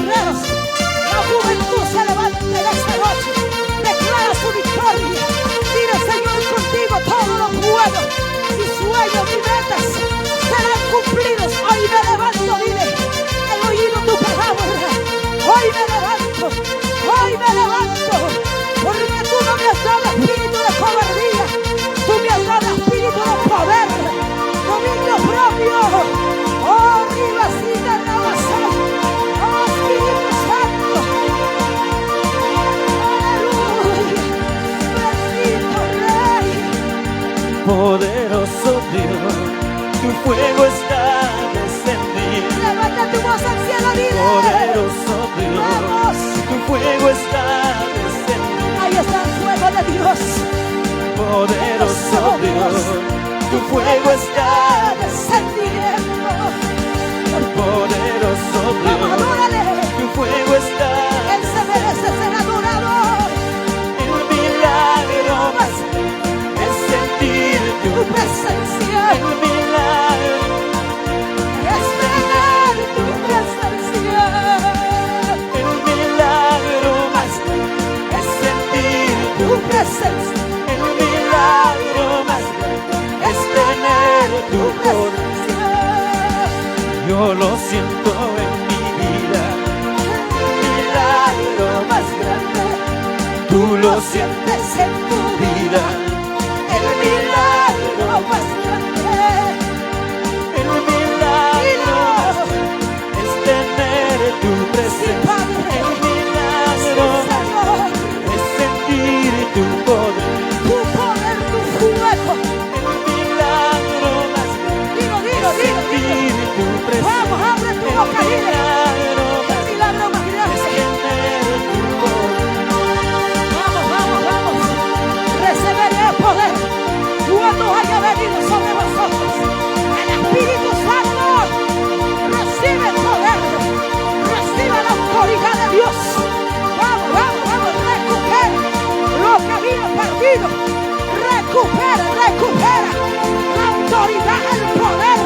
guerreros. La juventud se levanta en esta noche. Declara su victoria. Dile, Señor, contigo todo lo puedo. Mis sueños, mis metas serán cumplidos. Hoy me levanto, dile. He oído tu palabra. Hoy me levanto. Hoy me levanto. Porque tú no me has dado espíritu de cobardía. Tú me has dado espíritu de poder. Dominio propio. Oh, Ribasita Rabasai. Oh, Espíritu Santo. Aleluya. Bendito Rey. Poderoso Dios, tu fuego está descendiendo. Levanta tu voz al cielo, dile. Poderoso Dios, Vamos. tu fuego está descendiendo. Ahí está el fuego de Dios. Poderoso Dios, tu fuego está descendiendo. Poderoso Vamos, Dios, adórale. tu fuego está. Él se merece ser adorado. El milagro más es sentir Tu tu presencia El milagro es tener tu presencia. El milagro más es sentir Tu presencia El milagro más es tener tu poder. presencia. Yo lo siento en mi vida. El milagro más grande. Tú lo sientes en tu vida. El milagro más grande. El milagro más es tener tu presencia. El milagro más es sentir tu poder. Tu poder, tu fuego. El milagro más Dilo, es dilo, dilo, dilo. sentir tu presencia. Vamos, abre tu boca, El dile. milagro El milagro más es grande. tener tu poder. Vamos, vamos, vamos. Recibiré el poder cuando haya venido sobre vosotros. El Espíritu Santo recibe el poder. Recibe la autoridad de Dios. Vamos, vamos, vamos. Recupera lo que había perdido. Recupera, recupera la autoridad, el poder.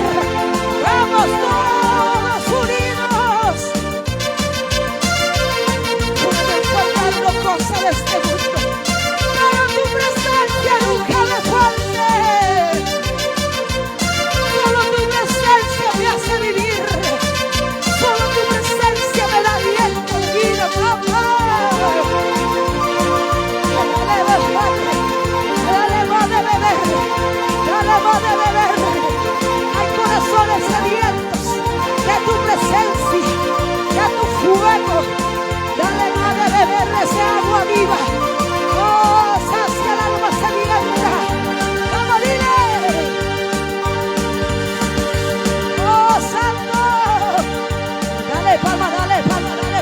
Vamos todos unidos. Pueden faltar las cosas de este mundo, pero tu presencia nunca me falte. Solo tu presencia me hace vivir. Solo tu presencia me da aliento de vida, papá. Dale más de beber, dale más de beber. Hay corazones sedientos de tu presencia, de tu fuego. Dale más de beber ese agua viva. Oh, sacia el alma sedienta. Vamos, dile. Oh, santo. Dale palma, dale palma, dale.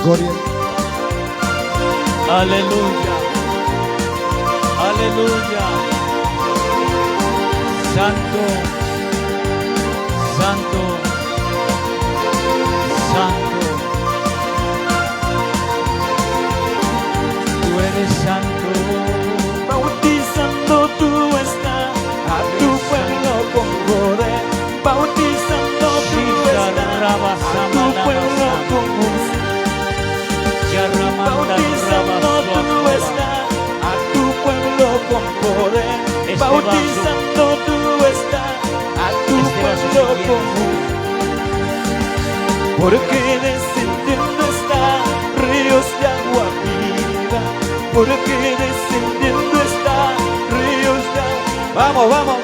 Gloria. Aleluya. Aleluya. Santo. Santo. Santo. Tú eres santo. Bautizando tú estás a tu pueblo con poder. Bautizando tú estás a tu pueblo con poder. Bautizando tú estás a tu pueblo con poder. Bautizando tú estás a tu pueblo con poder. Porque descendiendo está ríos de agua viva. Porque descendiendo está ríos de agua. Vamos, vamos.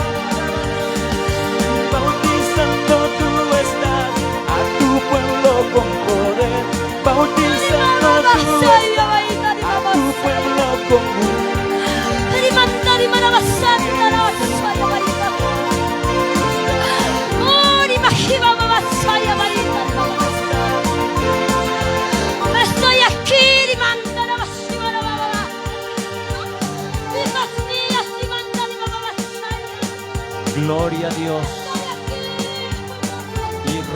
Bautizando tú estás a tu pueblo con poder. Bautizando tú estás a tu pueblo con poder. Estoy aquí, Gloria a Dios.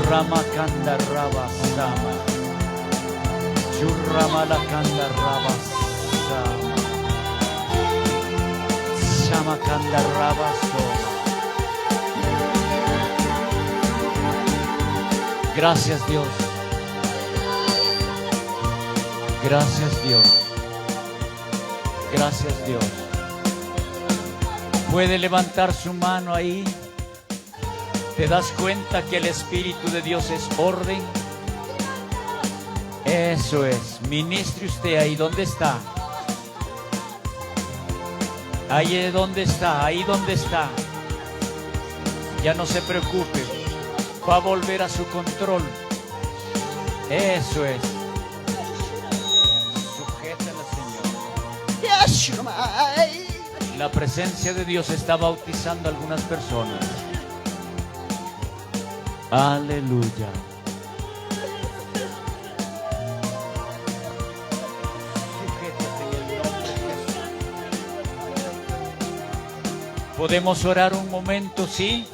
Ramakanda Raba Sama. Churramalakanda Raba Sama. Shamakanda Raba Soma. Gracias Dios. Gracias Dios. Gracias Dios. Puede levantar su mano ahí. ¿Te das cuenta que el Espíritu de Dios es orden? Eso es. Ministre usted ahí donde está. Ahí donde está, ahí donde está. Ya no se preocupe. Va a volver a su control. Eso es. Sujétala, Señor. La presencia de Dios está bautizando a algunas personas. Aleluya. Sujétate en el nombre de Jesús. ¿Podemos orar un momento, sí?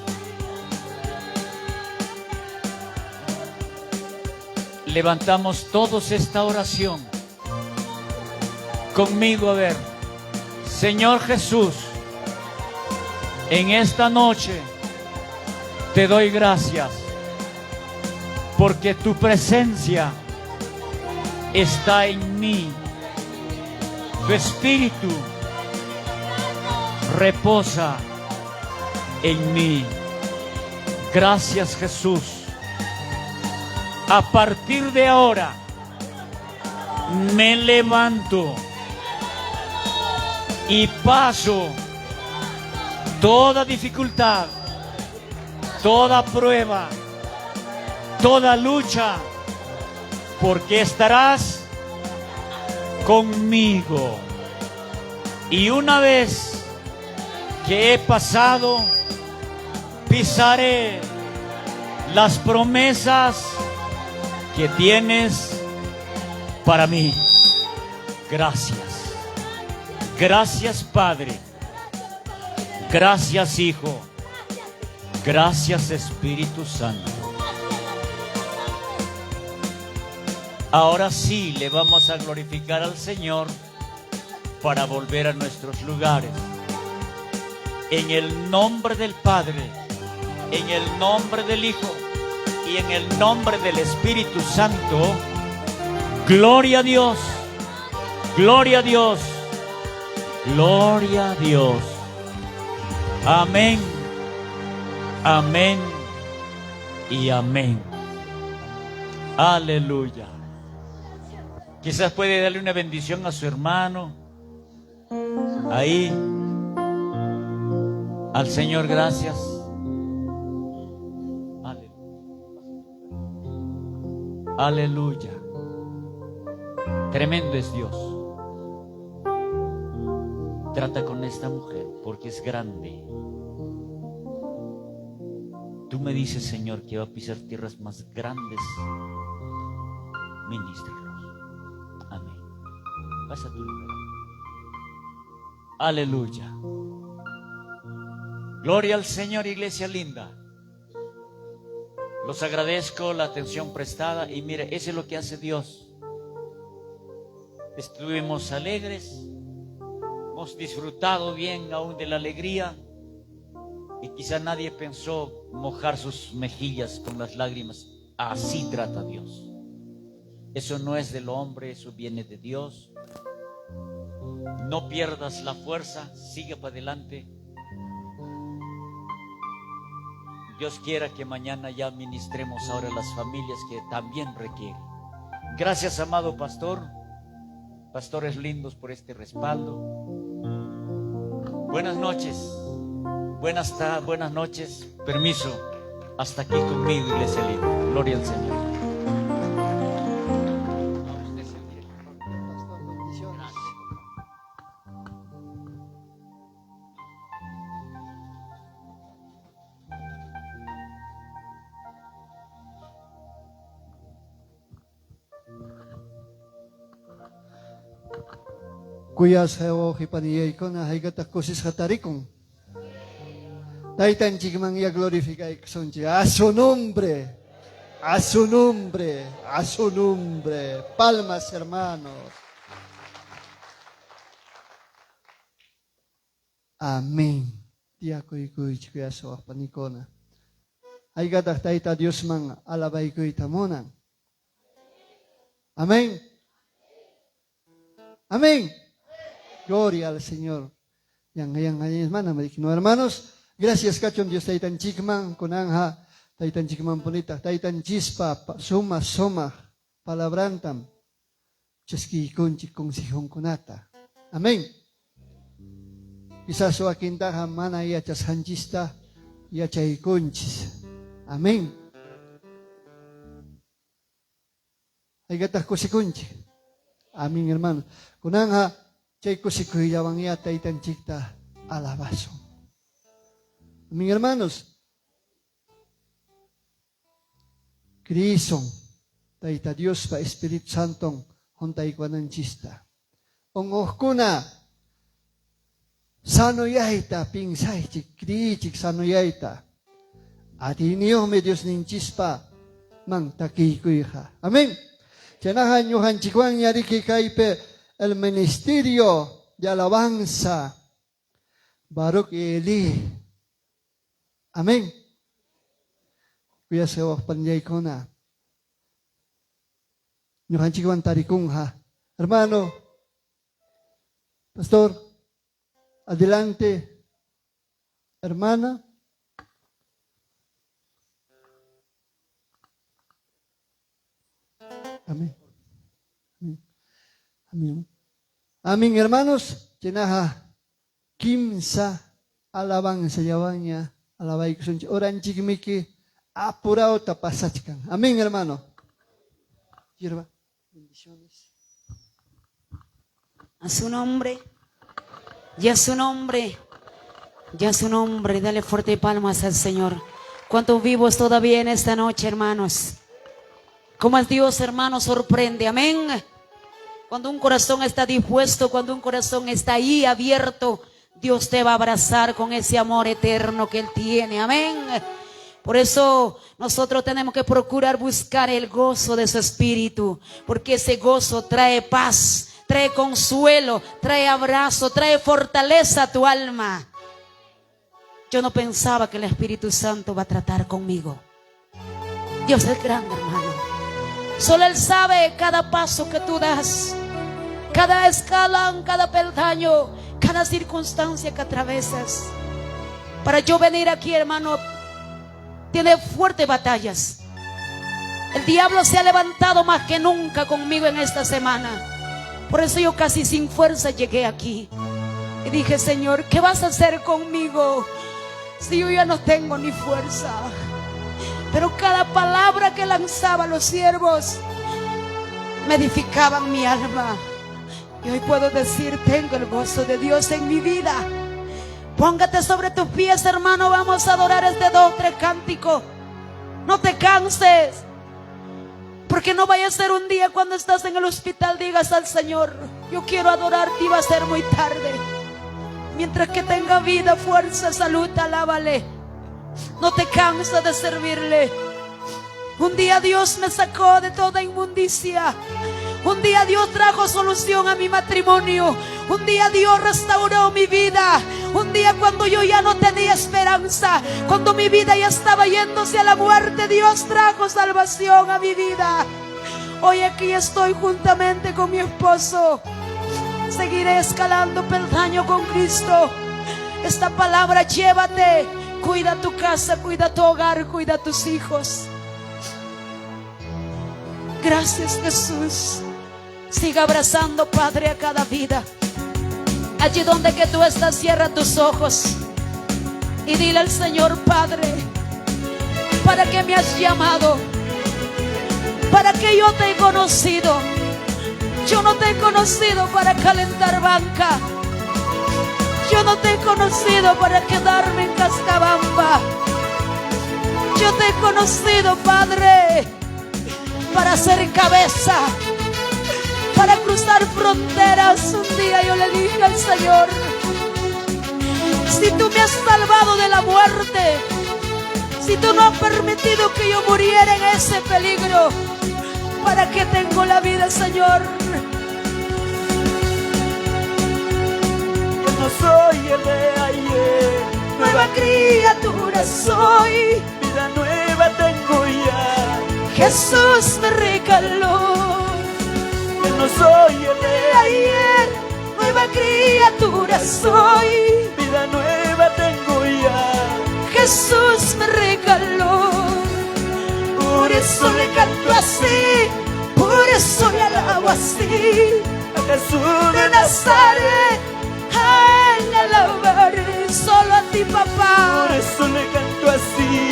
Levantamos todos esta oración. Conmigo, a ver. Señor Jesús, en esta noche te doy gracias porque tu presencia está en mí. Tu espíritu reposa en mí. Gracias, Jesús. A partir de ahora me levanto y paso toda dificultad, toda prueba, toda lucha, porque estarás conmigo. Y una vez que he pasado, pisaré las promesas que tienes para mí. Gracias. Gracias, Padre. Gracias, Hijo. Gracias, Espíritu Santo. Ahora sí le vamos a glorificar al Señor para volver a nuestros lugares. En el nombre del Padre, en el nombre del Hijo y en el nombre del Espíritu Santo. Gloria a Dios. Gloria a Dios. Gloria a Dios. Amén. Amén y amén. Aleluya. Quizás puede darle una bendición a su hermano. Ahí. Al Señor, gracias. Aleluya. Tremendo es Dios. Trata con esta mujer porque es grande. Tú me dices, Señor, que va a pisar tierras más grandes. Ministralos. Amén. Pasa a tu lugar. Aleluya. Gloria al Señor, iglesia linda. Los agradezco la atención prestada y mire, eso es lo que hace Dios. Estuvimos alegres, hemos disfrutado bien aún de la alegría y quizá nadie pensó mojar sus mejillas con las lágrimas. Así trata Dios. Eso no es del hombre, eso viene de Dios. No pierdas la fuerza, sigue para adelante. Dios quiera que mañana ya ministremos ahora a las familias que también requieren. Gracias, amado pastor, pastores lindos, por este respaldo. Buenas noches, buenas noches, permiso, hasta aquí conmigo, iglesia linda. Gloria al Señor. Kuya sayo kipaniyay ko na haigat ako si satarikong. Taitan chigmang ya glorificay son a su nombre. A su nombre, a su nombre. Palmas, hermanos. Amen. Tiako ikoy chikuya soa panikona. Ay gatak taita Dios man alabay ko'y tamonan. Amén. Amén. Gloria al Señor. Yang hermana, hermanos, gracias kachon Dios taitan chikman kunangha taitan chikman punita taitan chispa suma palabrantam cheski kunchi kung sihong kunata. Amén. Quizás so akintaha mana ya chas hanchista ya chay kunchis. Amén. Ay gatah kusikunchi. Amén, hermano. Kunangha chay kusikuyawang ya taitan chikta alabaso. Amén, hermanos. Krison taita Dios pa Espiritu Santong hontay kwanan chista. Ongoh kuna sano yaita pingsay chik krichik sano yaita. At iniyo me Dios nin chispa mang takikuiha. Amén. Chanahan yuhan chikwan yari kikaipe el ministerio de alabanza Baruch Eli. Amén. Kuya sewa panjay ko na. Yuhan chikwan tarikung ha. Hermano, pastor, adelante. Hermana. Amén. Amén. Amén, hermanos. Chinaha kimsa alabanza yawaña alabay kusunchi oran chikmiki apurao tapasachkan. Amén, hermano. Hierba. Bendiciones. A su nombre. Y a su nombre. Y a su nombre. Dale fuerte palmas al Señor. ¿Cuántos vivos todavía en esta noche, hermanos? Como el Dios, hermano, sorprende. Amén. Cuando un corazón está dispuesto, cuando un corazón está ahí abierto, Dios te va a abrazar con ese amor eterno que Él tiene. Amén. Por eso nosotros tenemos que procurar buscar el gozo de su espíritu, porque ese gozo trae paz, trae consuelo, trae abrazo, trae fortaleza a tu alma. Yo no pensaba que el Espíritu Santo va a tratar conmigo. Dios es grande, hermano. Solo Él sabe cada paso que tú das, cada escalón, cada peldaño, cada circunstancia que atravesas. Para yo venir aquí, hermano, tiene fuertes batallas. El diablo se ha levantado más que nunca conmigo en esta semana. Por eso yo casi sin fuerza llegué aquí. Y dije, Señor, ¿qué vas a hacer conmigo si yo ya no tengo ni fuerza? Pero cada palabra que lanzaban los siervos me edificaban mi alma. Y hoy puedo decir, tengo el gozo de Dios en mi vida. Póngate sobre tus pies, hermano. Vamos a adorar este 2, 3 cántico. No te canses, porque no vaya a ser un día cuando estás en el hospital digas al Señor, yo quiero adorarte, y va a ser muy tarde. Mientras que tenga vida, fuerza, salud, alábale. No te canses de servirle. Un día Dios me sacó de toda inmundicia. Un día Dios trajo solución a mi matrimonio. Un día Dios restauró mi vida. Un día cuando yo ya no tenía esperanza, cuando mi vida ya estaba yéndose a la muerte, Dios trajo salvación a mi vida. Hoy aquí estoy juntamente con mi esposo. Seguiré escalando peldaño con Cristo. Esta palabra llévate. Cuida tu casa, cuida tu hogar, cuida tus hijos. Gracias, Jesús. Siga abrazando, Padre, a cada vida. Allí donde que tú estás, cierra tus ojos y dile al Señor, Padre, ¿para qué me has llamado? ¿Para qué yo te he conocido? Yo no te he conocido para calentar banca. Yo no te he conocido para quedarme en Cascabamba. Yo te he conocido, Padre, para ser cabeza, para cruzar fronteras. Un día yo le dije al Señor, si tú me has salvado de la muerte, Si tú no has permitido que yo muriera en ese peligro, ¿para qué tengo la vida, Señor? Yo no soy el de ayer, Nueva criatura soy, vida nueva tengo ya. Jesús me regaló. Yo no soy el de Ayer, nueva criatura soy, vida nueva tengo ya. Jesús me regaló. Por eso le canto así, por eso le alabo así. A Jesús De Nazaret, a él le alabaré, solo a ti, papá. por eso le canto así.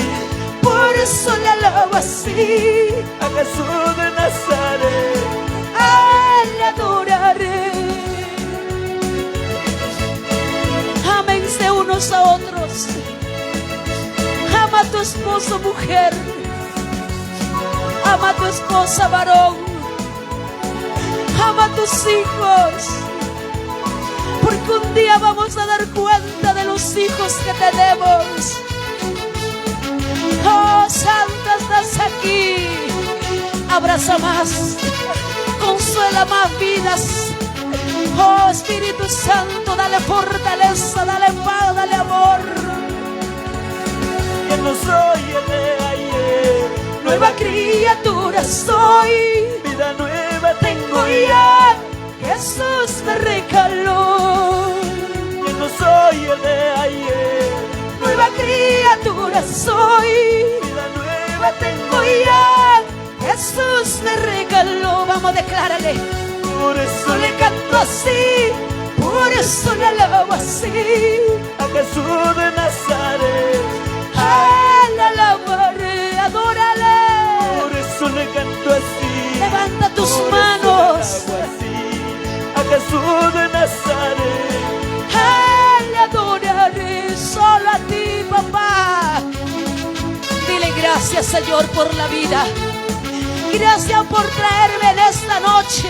Por eso le alabo así, A Jesús de Nazaret. a él le adoraré. Ámense unos a otros. Ama a tu esposo, mujer. Ama a tu esposa, varón. Ama a tus hijos. Porque un día vamos a dar cuenta de los hijos que tenemos. Oh, Santa, estás aquí. Abraza más. Consuela más vidas. Oh, Espíritu Santo, dale fortaleza, dale paz, dale amor. Yo no soy el de ayer, Nueva criatura soy, vida nueva tengo tengo ya. ya, Jesús me regaló. Yo no soy el de ayer, Nueva criatura soy, vida nueva tengo tengo ya. ya, Jesús me regaló. Vamos, declárale. Por eso No le canto así, por eso le alabo así. a Jesús de Nazaret. A él alabaré, adórale. Por eso le canto así. Levanta tus Por eso manos. le hago así. A Jesús de Nazaret. A él le adoraré, solo a ti, papá. Dile gracias, Señor, por la vida. Gracias por traerme en esta noche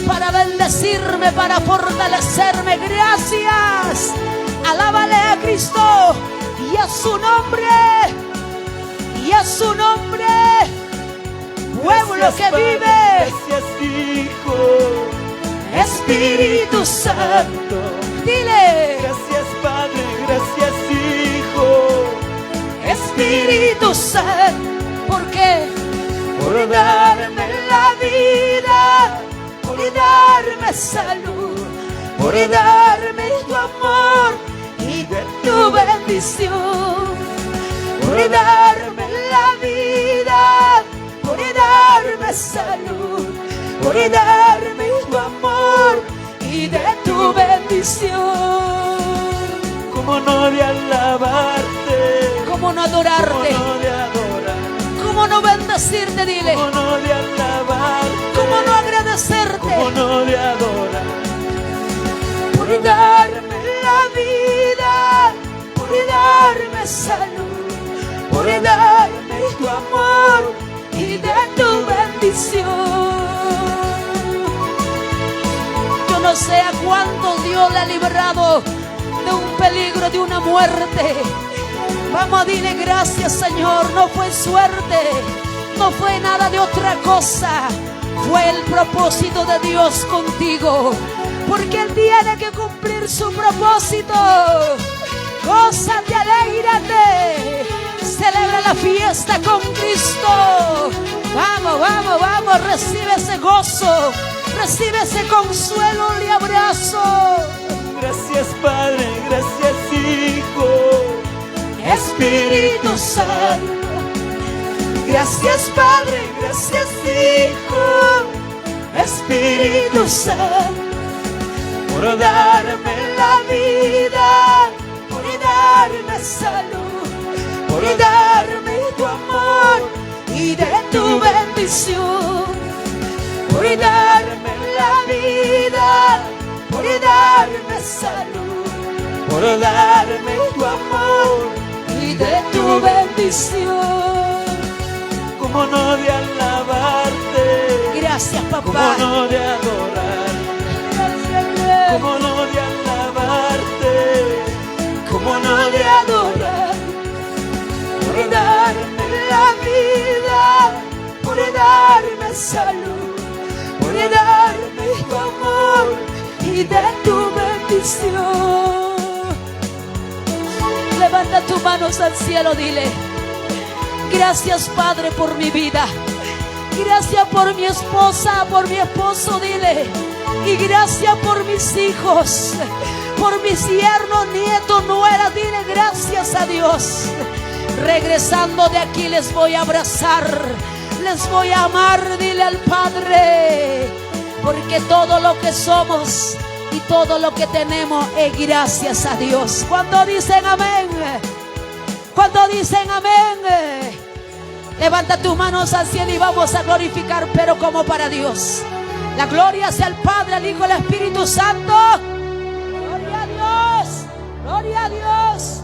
para bendecirme, para fortalecerme. Gracias. Alábale a Cristo y a su nombre. Y a su nombre. Pueblo Gracias, que Padre, vive. gracias, Hijo. Espíritu Santo. Dile. Gracias, Padre, gracias, Hijo. Espíritu Santo. ¿Por qué? Por Darme la vida, por darme salud, por darme tu amor y de tu bendición, por darme la vida, por darme salud, por darme tu amor y de tu bendición. ¿Cómo no de alabarte? ¿Cómo no adorarte? ¿Cómo no de adorar? ¿Cómo no bendecirte? Dile. ¿Cómo no de alabarte? ¿Cómo no agradecerte? ¿Cómo no de adorar? Por darme la vida, por darme salud, por darme tu amor y de tu bendición. Yo no sé a cuánto Dios le ha librado de un peligro, de una muerte. Vamos a decirle gracias, Señor. No fue suerte, no fue nada de otra cosa. Fue el propósito de Dios contigo, porque Él tiene que cumplir su propósito. Gózate, alégrate, celebra la fiesta con Cristo. Vamos, vamos, vamos, recibe ese gozo, recibe ese consuelo y abrazo. Gracias, Padre, gracias, Hijo. Espíritu Santo. Gracias, Padre, gracias, Hijo. Espíritu Santo. Por darme la vida, por darme salud, por darme tu amor y de tu bendición. Por darme la vida, por darme salud, por darme tu amor y de tu bendición. ¿Cómo no de alabarte? Gracias, ¿Cómo papá. no de adorar? Gracias, ¿Cómo no de alabarte? ¿Cómo no no de de adorar, por salud, por llenarme de tu amor y de tu bendición. Levanta tus manos al cielo, dile: gracias, Padre, por mi vida. Gracias por mi esposa, por mi esposo, dile. Y gracias por mis hijos, por mis yernos, nietos, nueras, dile gracias a Dios. Regresando de aquí les voy a abrazar, les voy a amar, dile al Padre, porque todo lo que somos y todo lo que tenemos es gracias a Dios. ¿Cuántos dicen amén? ¿Cuántos dicen amén? Levanta tus manos al cielo y vamos a glorificar, pero como para Dios. La gloria sea al Padre, al Hijo y al Espíritu Santo. Gloria a Dios, gloria a Dios,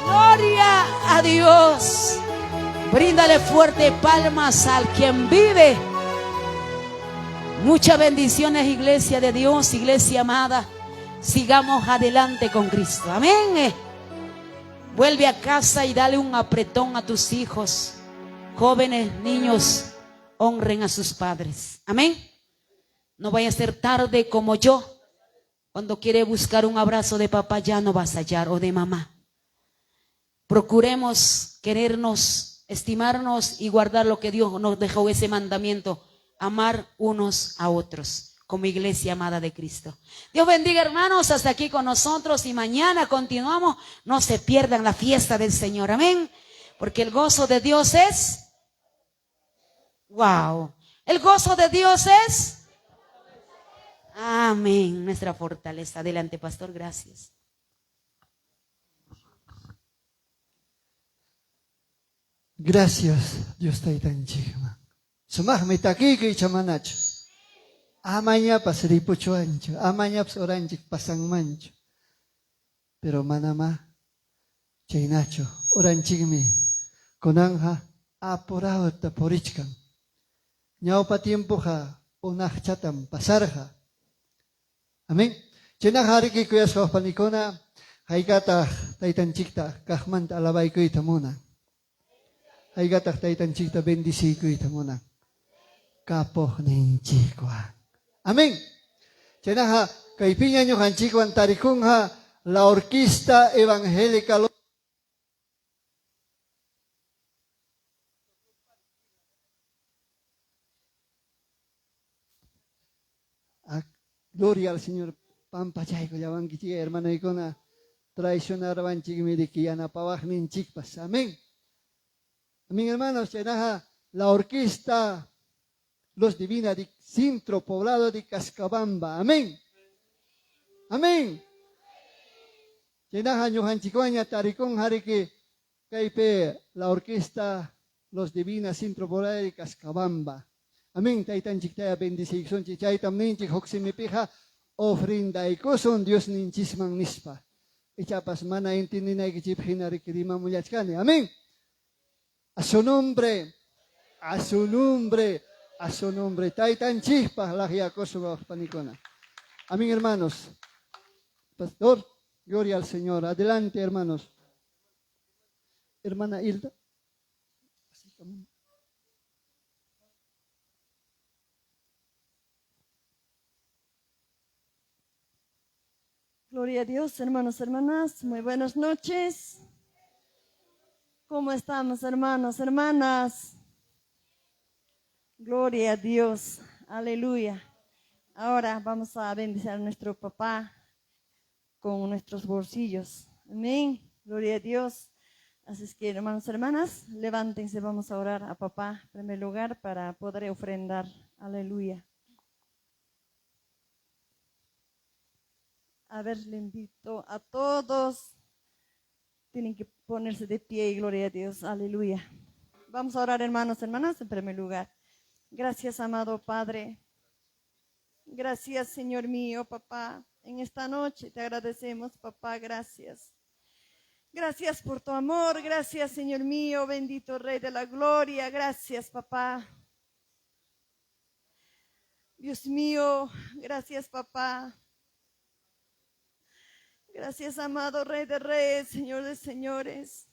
gloria a Dios. Bríndale fuerte palmas al quien vive. Muchas bendiciones, iglesia de Dios, iglesia amada. Sigamos adelante con Cristo. Amén. Vuelve a casa y dale un apretón a tus hijos. Jóvenes, niños, honren a sus padres. Amén. No vaya a ser tarde como yo. Cuando quiere buscar un abrazo de papá, ya no vas a hallar, o de mamá. Procuremos querernos, estimarnos y guardar lo que Dios nos dejó, ese mandamiento: amar unos a otros, como iglesia amada de Cristo. Dios bendiga, hermanos, hasta aquí con nosotros, y mañana continuamos. No se pierdan la fiesta del Señor. Amén. Porque el gozo de Dios es... wow. El gozo de Dios es... amén. Nuestra fortaleza. Adelante, pastor. Gracias. Gracias, Dios Taitan Chigma. Sumah mitaki kay chamanacho. Amanya pasripo chuancho. Amanya oranjik pasang mancho. Pero manama chainacho oranchigmi konanja apurado ta porichkan. Ñawpa tiempo ja unaj chatam pasarja. Amén. Chena hariki kuyas panikona haigata taitanchikta kahmanta alabay tamuna. Haigata taitanchikta bendisi tamuna. Kapoh ninchikwa. Amén. Chena ha kaipiña nyo hanchikwan tarikungha la orquesta evangélica. Gloria al Señor. Pampa chayko yawan kichi hermana ikona traicionar banchik miliki yanapawaj ninchikpas. Amén. Amén, hermanos. Chenaja la orquesta Los Divina de Centro Poblado de Cascabamba. Amén. Amén. Chenaja ñujanchikoña tarikon hariki kaipe la orquesta Los Divina Centro Poblado de Cascabamba. Amén. Taitanchik taya bendición chichaitam ninchik hoximipija ofrenda ikoson Dios ninchisman nispa. Ichapas mana intininay kichipjinari kirima mullachkani. Amén. A su nombre, a su nombre, a su nombre. Taitanchikpa lahiakoso panicona. Amén, hermanos. Pastor, gloria al Señor. Adelante, hermanos. Hermana Hilda. Gloria a Dios, hermanos, hermanas. Muy buenas noches. ¿Cómo estamos, hermanos, hermanas? Gloria a Dios. Aleluya. Ahora vamos a bendecir a nuestro papá con nuestros bolsillos. Amén. Gloria a Dios. Así es que, hermanos, hermanas, levántense. Vamos a orar a papá en primer lugar para poder ofrendar. Aleluya. A ver, le invito a todos. Tienen que ponerse de pie y gloria a Dios. Aleluya. Vamos a orar, hermanos, hermanas, en primer lugar. Gracias, amado Padre. Gracias, Señor mío, papá. En esta noche te agradecemos, papá. Gracias. Gracias por tu amor. Gracias, Señor mío, bendito Rey de la Gloria. Gracias, papá. Dios mío, gracias, papá. Gracias, amado Rey de Reyes, Señor de Señores.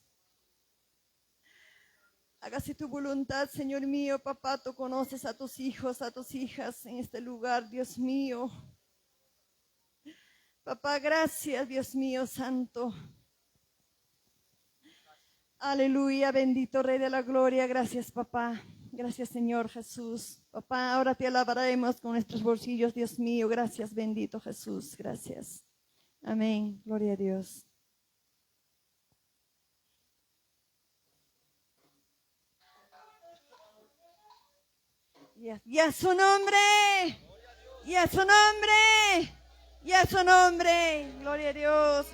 Hágase tu voluntad, Señor mío, papá. Tú conoces a tus hijos, a tus hijas en este lugar, Dios mío. Papá, gracias, Dios mío santo. Aleluya, bendito Rey de la Gloria. Gracias, papá. Gracias, Señor Jesús. Papá, ahora te alabaremos con nuestros bolsillos, Dios mío. Gracias, bendito Jesús. Gracias. Amén. Gloria a Dios. Y a su nombre. Y a su nombre. Y a su nombre. Gloria a Dios.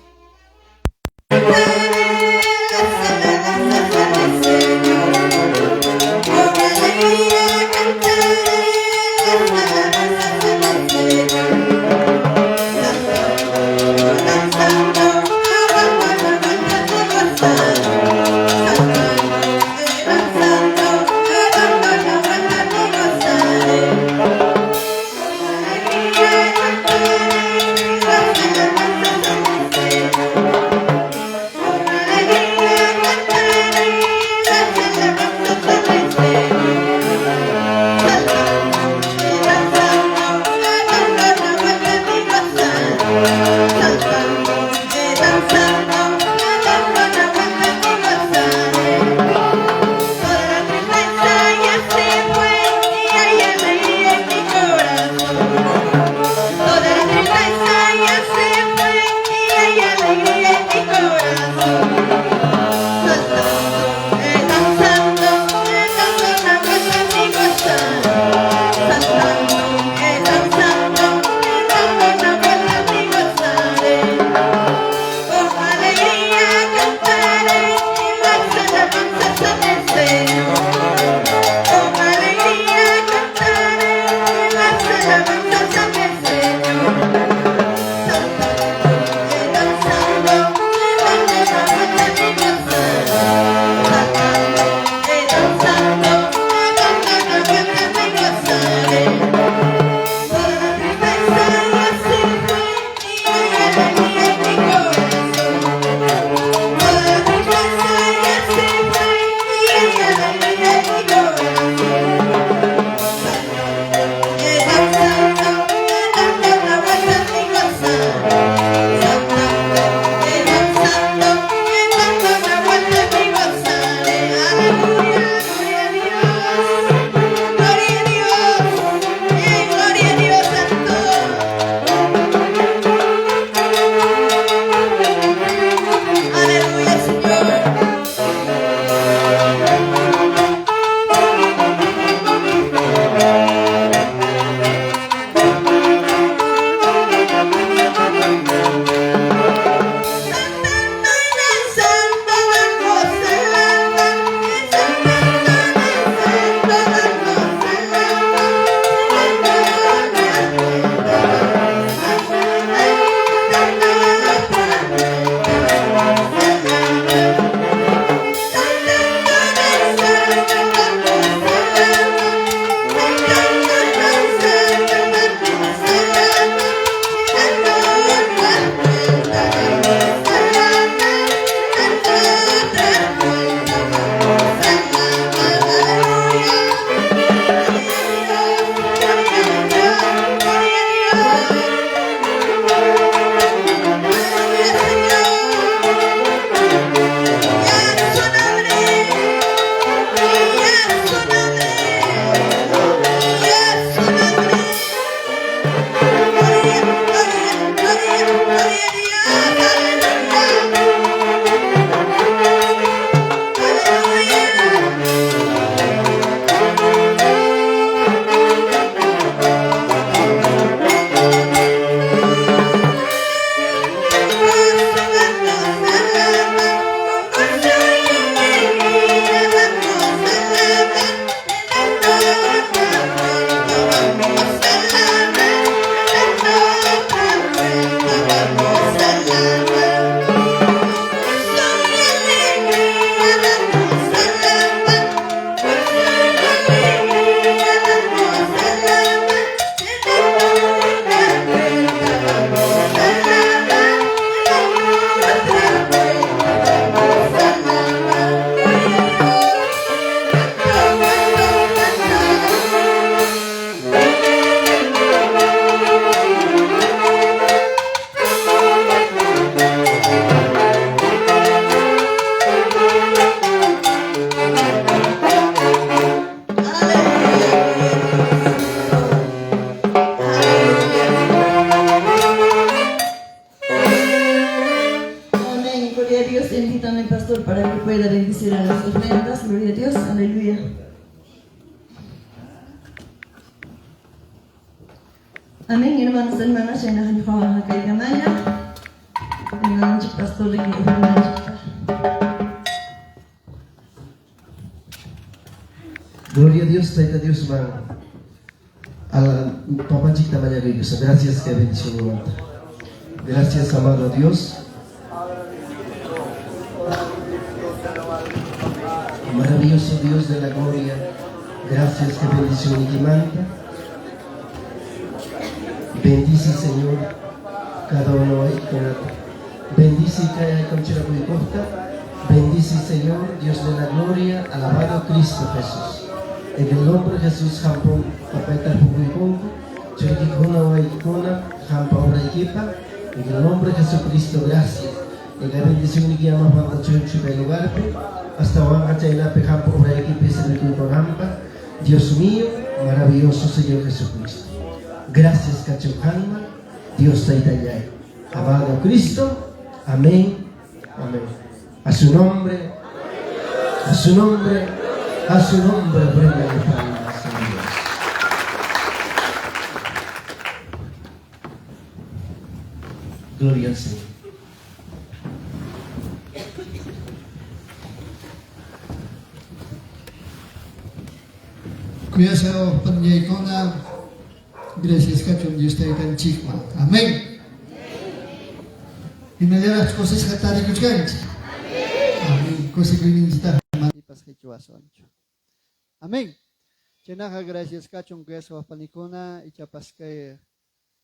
Thank you. al pastor para que pueda bendecir a las ofrendas. Gloria a Dios, aleluya. Amén, hermanos y hermanas, ya nos dejamos acá y gamaya. Hermano pastor de Gloria a Dios, Taita Dios, man. Al Papa Chita Maya Dios, gracias que bendición. Gracias, amado Dios. Maravilloso Dios de la gloria, gracias que bendición y que manda. Bendice, Señor, cada uno ahí con bendice y cae con chiraco y costa. Bendice, Señor, Dios de la gloria, alabado Cristo Jesús. En el nombre de Jesús, Jampón, Papeta Pupuiconco, Chiriquicuna o Aikuna, Jampa Obra Equipa. En el nombre de Jesucristo, gracias. En la bendición y guía más bajo Chirichipa y lugar, hasta Wanga Chaylape, Jampa Obra Equipa y Selicuico Rampa. Dios mío, maravilloso Señor Jesucristo. Gracias, Cachucalma, Dios Taitayay. Amado Cristo, amén, amén. A su nombre, a su nombre, a su nombre, ofrenda de palmas a Dios. Gloria al Señor. Cuidado, Panyekona. Gracias, Cachón, Dios te dan chikma. Amén. Y me da las cosas que te han dicho. Amén. Cosas que vienen de Amén. Chenaja, gracias, Cachón, que eso panicona y chapas que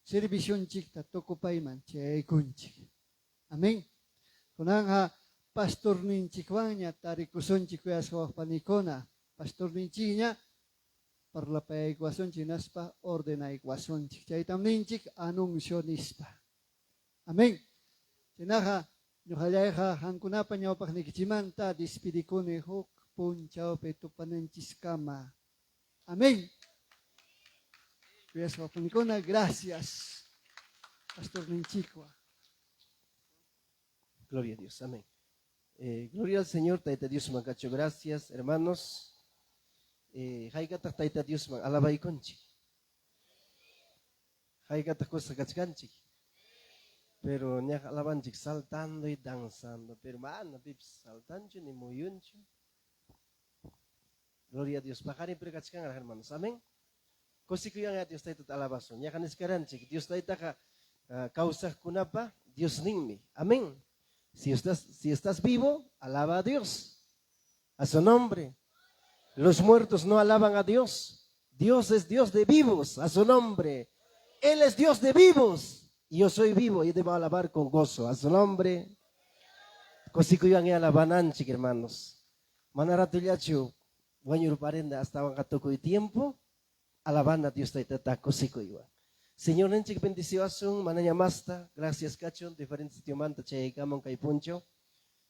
servicio chikta toco paiman, che kunchik. Amén. Kunanga pastor ninchikwaña, tarikuson chikuyaso panicona, pastor ninchiña. Para la ecuación chinaspa ordena ecuación chaitam ninchik anuncionispa. Amén. Chinaja nyuhayaja hankunapa nyawpak nikichimanta dispidikune huk punchao petupanenchiskama. Amén. Gracias, Pastor Ninchikwa. Gloria a Dios, amén. Gloria al Señor, Taita Dios Mancacho, gracias, hermanos. Haigata Taita Dios man, alabay conchi. Haigata cosa cachcanchi. Pero ni alabanchik saltando y danzando. Pero man, pips saltancho ni muyuncho. Gloria a Dios. Pajari precachcan hermanos, amén. Kosikuyan a Dios Taita alabason. Ya kan escaranchik. Dios Taita causa kunapa, Dios ningmi. Amén. Si estás vivo, alaba a Dios. A su nombre. Los muertos no alaban a Dios. Dios es Dios de vivos, a su nombre. Él es Dios de vivos. Y yo soy vivo y debo alabar con gozo, a su nombre. Kosikuyan y alabananchik, hermanos. Manaratullachu, guanyur parenda hasta wangatoco y tiempo. Alaban a Dios taitata kosikuyan. Señor nenchik bendición asun, mananya masta. Gracias, cachon, diferentes tiomanta che kamon kay puncho.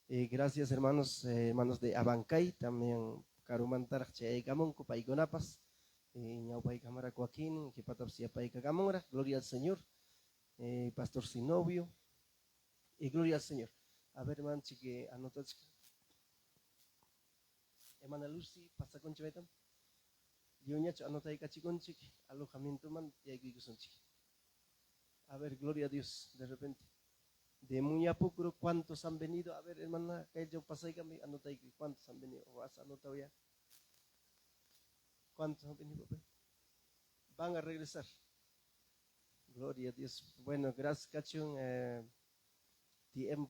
Gracias, hermanos, hermanos de Abancay, también. Karumantar che gamon ko pai gonapas ñau pai cámara Joaquín que patap sia pai gamora, gloria al Señor. Pastor Sinovio y gloria al Señor. A ver, hermano, que anotas. Hermana Lucy, pasa con chivetam. Yo ñacho anotai cachiconchi, alojamiento man y aquí a ver, gloria a Dios, de repente. De Muñapucro, ¿cuántos han venido? A ver, hermana, que yo pasé que me anoté cuántos han venido. ¿Vas a anotar ya? ¿Cuántos han venido? Van a regresar. Gloria a Dios. Bueno, gracias, Cachón.